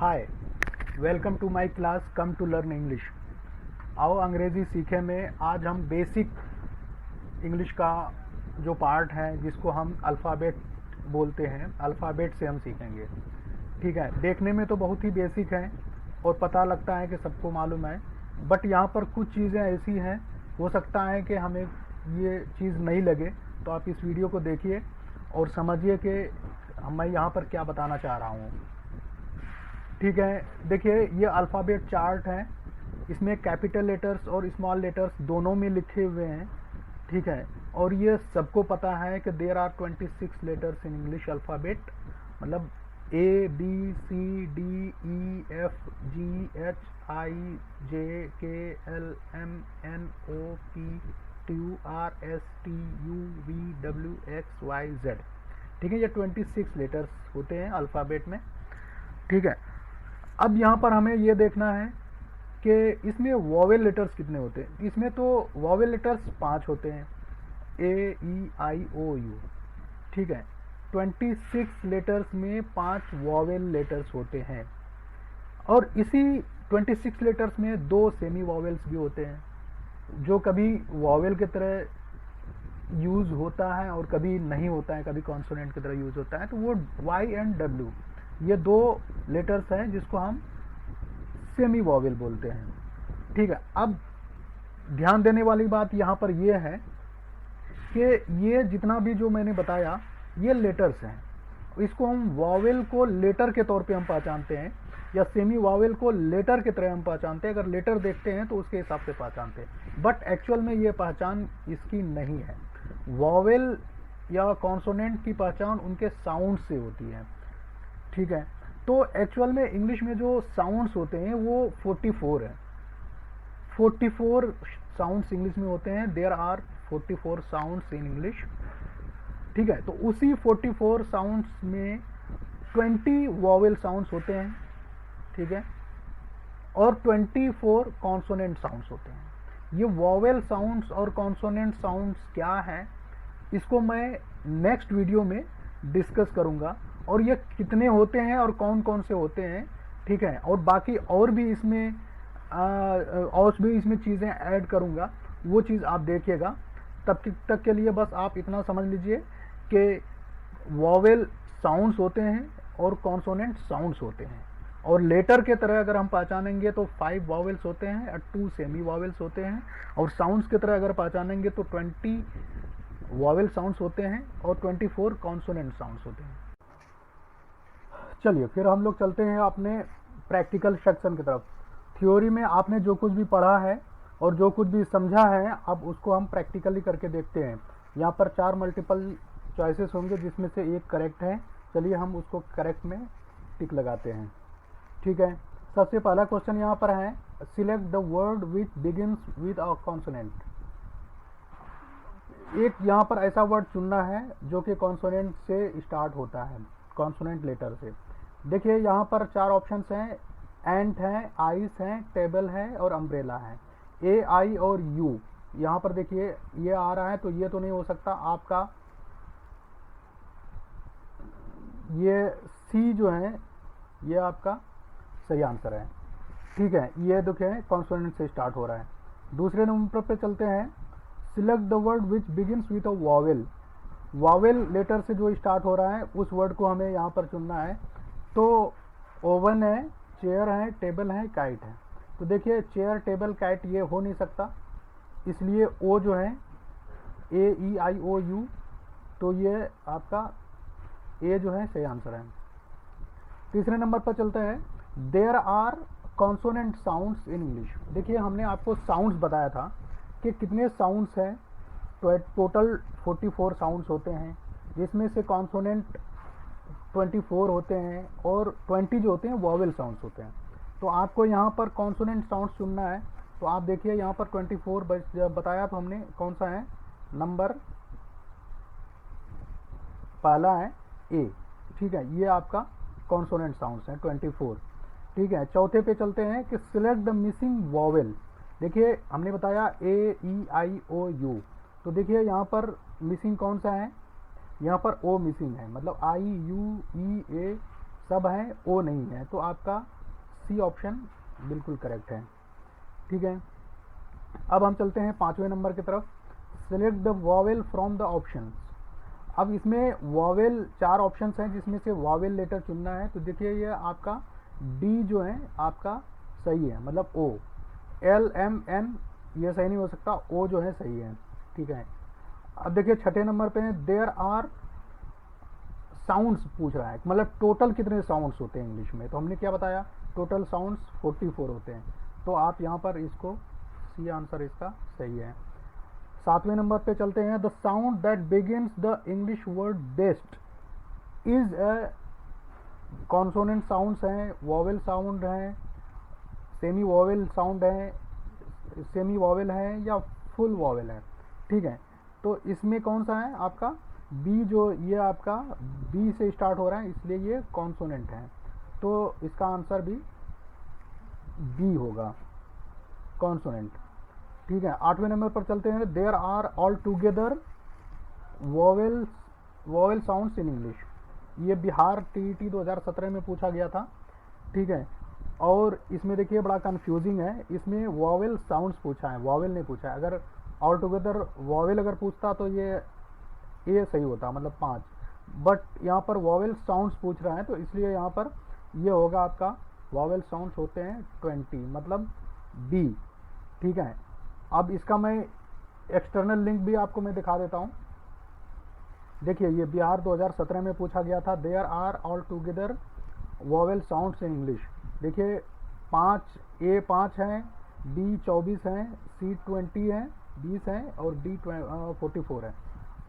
Hi, welcome to my class come to learn English. आओ अंग्रेज़ी सीखे में आज हम बेसिक इंग्लिश का जो पार्ट है जिसको हम अल्फ़ाबेट बोलते हैं, अल्फ़ाबेट से हम सीखेंगे। ठीक है, देखने में तो बहुत ही बेसिक है और पता लगता है कि सबको मालूम है, बट यहाँ पर कुछ चीज़ें ऐसी हैं, हो सकता है कि हमें ये चीज़ नहीं लगे, तो आप इस वीडियो को देखिए और समझिए कि मैं यहाँ पर क्या बताना चाह रहा हूँ। ठीक है, देखिए ये अल्फ़ाबेट चार्ट है, इसमें कैपिटल लेटर्स और स्मॉल लेटर्स दोनों में लिखे हुए हैं। ठीक है, और ये सबको पता है कि there are 26 letters in English alphabet, मतलब A B C D E F G H I J K L M N O P Q R S T U V W X Y Z. ठीक है, ये 26 letters होते हैं alphabet में। ठीक है, अब यहाँ पर हमें ये देखना है कि इसमें वॉवेल लेटर्स कितने होते हैं। इसमें तो वॉवेल लेटर्स 5 होते हैं, ए ई आई ओ यू। ठीक है, 26 लेटर्स में 5 वॉवेल लेटर्स होते हैं और इसी 26 लेटर्स में 2 सेमी वॉवेल्स भी होते हैं जो कभी वॉवेल की तरह यूज़ होता है और कभी नहीं होता है, कभी कॉन्सोनेंट की तरह यूज़ होता है। तो वो वाई एंड डब्ल्यू, ये 2 लेटर्स हैं जिसको हम सेमी वॉवेल बोलते हैं। ठीक है, अब ध्यान देने वाली बात यहाँ पर ये है कि ये जितना भी जो मैंने बताया ये लेटर्स हैं, इसको हम वॉवेल को लेटर के तौर पे हम पहचानते हैं या सेमी वॉवेल को लेटर की तरह हम पहचानते हैं। अगर लेटर देखते हैं तो उसके हिसाब से पहचानते हैं, बट एक्चुअल में ये पहचान इसकी नहीं है। वॉवेल या कॉन्सोनेंट की पहचान उनके साउंड से होती है। ठीक है, तो एक्चुअल में इंग्लिश में जो साउंड्स होते हैं वो 44 है। 44 साउंड्स इंग्लिश में होते हैं। There are 44 sounds in English. ठीक है, तो उसी 44 साउंड्स में 20 वॉवेल साउंड्स होते हैं। ठीक है, और 24 कॉन्सोनेंट साउंड्स होते हैं। ये वॉवेल साउंड्स और कॉन्सोनेंट साउंड्स क्या है, इसको मैं नेक्स्ट वीडियो में डिस्कस करूंगा और ये कितने होते हैं और कौन कौन से होते हैं। ठीक है, और बाकी और भी इसमें चीज़ें ऐड करूंगा, वो चीज़ आप देखिएगा। तब तक के लिए बस आप इतना समझ लीजिए कि वॉवेल साउंड्स होते हैं और कॉन्सोनेंट साउंड्स होते हैं, और लेटर के तरह अगर हम पहचानेंगे तो 5 वॉवेल्स होते हैं और 2 सेमी वॉवेल्स होते हैं, और साउंड्स की तरह अगर पहचानेंगे तो 20 वॉवेल साउंड्स होते हैं और 24 कॉन्सोनेंट साउंड्स होते हैं। चलिए फिर हम लोग चलते हैं अपने प्रैक्टिकल सेक्शन की तरफ। थ्योरी में आपने जो कुछ भी पढ़ा है और जो कुछ भी समझा है, अब उसको हम प्रैक्टिकली करके देखते हैं। यहाँ पर 4 मल्टीपल चॉइसेस होंगे जिसमें से एक करेक्ट है। चलिए हम उसको करेक्ट में टिक लगाते हैं। ठीक है, सबसे पहला क्वेश्चन यहाँ पर है, select the word which begins with a consonant. एक यहाँ पर ऐसा वर्ड चुनना है जो कि कॉन्सोनेंट से स्टार्ट होता है, कॉन्सोनेंट लेटर से। देखिए यहाँ पर 4 ऑप्शंस हैं, एंट है, आइस है, टेबल है और अम्ब्रेला है। ए आई और यू यहाँ पर देखिए ये आ रहा है, तो ये तो नहीं हो सकता आपका। ये सी जो है ये आपका सही आंसर है। ठीक है, ये देखिए कॉन्सोनेंट से स्टार्ट हो रहा है। दूसरे नंबर पे चलते हैं, select the word which begins with a vowel. Vowel letter से जो स्टार्ट हो रहा है उस वर्ड को हमें यहाँ पर चुनना है। तो ओवन है, चेयर है, टेबल है, काइट है। तो देखिए चेयर, टेबल, काइट ये हो नहीं सकता, इसलिए ओ जो है ए ई आई ओ यू, तो ये आपका ए जो है सही आंसर है। तीसरे नंबर पर चलते हैं, there are consonant sounds in English. देखिए हमने आपको साउंड्स बताया था कि कितने साउंड्स हैं, तो टोटल 44 साउंड्स होते हैं, जिसमें से कॉन्सोनेंट 24 होते हैं और 20 जो होते हैं वॉवेल साउंड्स होते हैं। तो आपको यहाँ पर कॉन्सोनेंट साउंड्स चुनना है। तो आप देखिए यहाँ पर 24 बताया, तो हमने कौन सा है, नंबर पहला है ए। ठीक है, ये आपका कॉन्सोनेंट साउंड्स हैं 24। ठीक है, चौथे पे चलते हैं कि सिलेक्ट द मिसिंग वॉवेल। देखिए हमने बताया ए ई आई ओ यू, तो देखिए यहाँ पर मिसिंग कौन सा है, यहाँ पर ओ मिसिंग है, मतलब आई यू ई ए सब हैं, ओ नहीं है, तो आपका सी ऑप्शन बिल्कुल करेक्ट है। ठीक है, अब हम चलते हैं 5वें नंबर की तरफ। Select the vowel from the options. अब इसमें वॉवेल 4 ऑप्शंस हैं जिसमें से वॉवेल लेटर चुनना है। तो देखिए ये आपका डी जो है आपका सही है, मतलब ओ। एल एम एन ये सही नहीं हो सकता, ओ जो है सही है। ठीक है, अब देखिए 6ठे नंबर पे है देयर आर साउंड्स पूछ रहा है, मतलब टोटल कितने साउंड्स होते हैं इंग्लिश में। तो हमने क्या बताया, टोटल साउंड्स 44 होते हैं। तो आप यहाँ पर इसको सी आंसर इसका सही है। 7वें नंबर पे चलते हैं। The sound that begins the English word best is a consonant sounds हैं, वॉवेल साउंड हैं, सेमी वॉवेल साउंड है, सेमी वॉवेल है या फुल वॉवेल है। ठीक है, तो इसमें कौन सा है आपका बी, जो ये आपका बी से स्टार्ट हो रहा है इसलिए ये कॉन्सोनेंट है। तो इसका आंसर भी बी होगा, कॉन्सोनेंट। ठीक है, 8वें नंबर पर चलते हैं। There are altogether vowel sounds in English. ये बिहार टीईटी 2017 में पूछा गया था। ठीक है, और इसमें देखिए बड़ा कंफ्यूजिंग है, इसमें वॉवेल साउंड्स पूछा है, वॉवेल नहीं पूछा है। अगर ऑल टुगेदर वॉवेल अगर पूछता तो ये सही होता, मतलब 5, बट यहाँ पर वॉवेल साउंड्स पूछ रहा है तो इसलिए यहाँ पर ये होगा आपका वॉवेल साउंड्स होते हैं 20, मतलब बी। ठीक है, अब इसका मैं एक्सटर्नल लिंक भी आपको मैं दिखा देता हूँ। देखिए ये बिहार 2017 में पूछा गया था। There are altogether vowel sounds in English. देखिए 5 ए 5 हैं, बी 24 हैं, सी 20 हैं, 20 हैं और डी 44 है।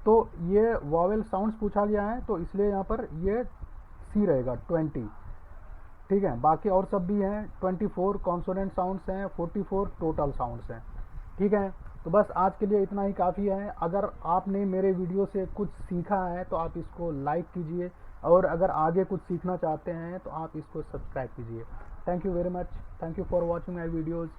तो ये वॉवेल साउंड्स पूछा गया है तो इसलिए यहाँ पर ये सी रहेगा 20। ठीक है, बाकी और सब भी हैं, 24 कॉन्सोनेंट साउंड्स हैं, 44 टोटल साउंड्स हैं। ठीक है, तो बस आज के लिए इतना ही काफ़ी है। अगर आपने मेरे वीडियो से कुछ सीखा है तो आप इसको लाइक कीजिए, और अगर आगे कुछ सीखना चाहते हैं तो आप इसको सब्सक्राइब कीजिए। Thank you very much, thank you for watching my videos.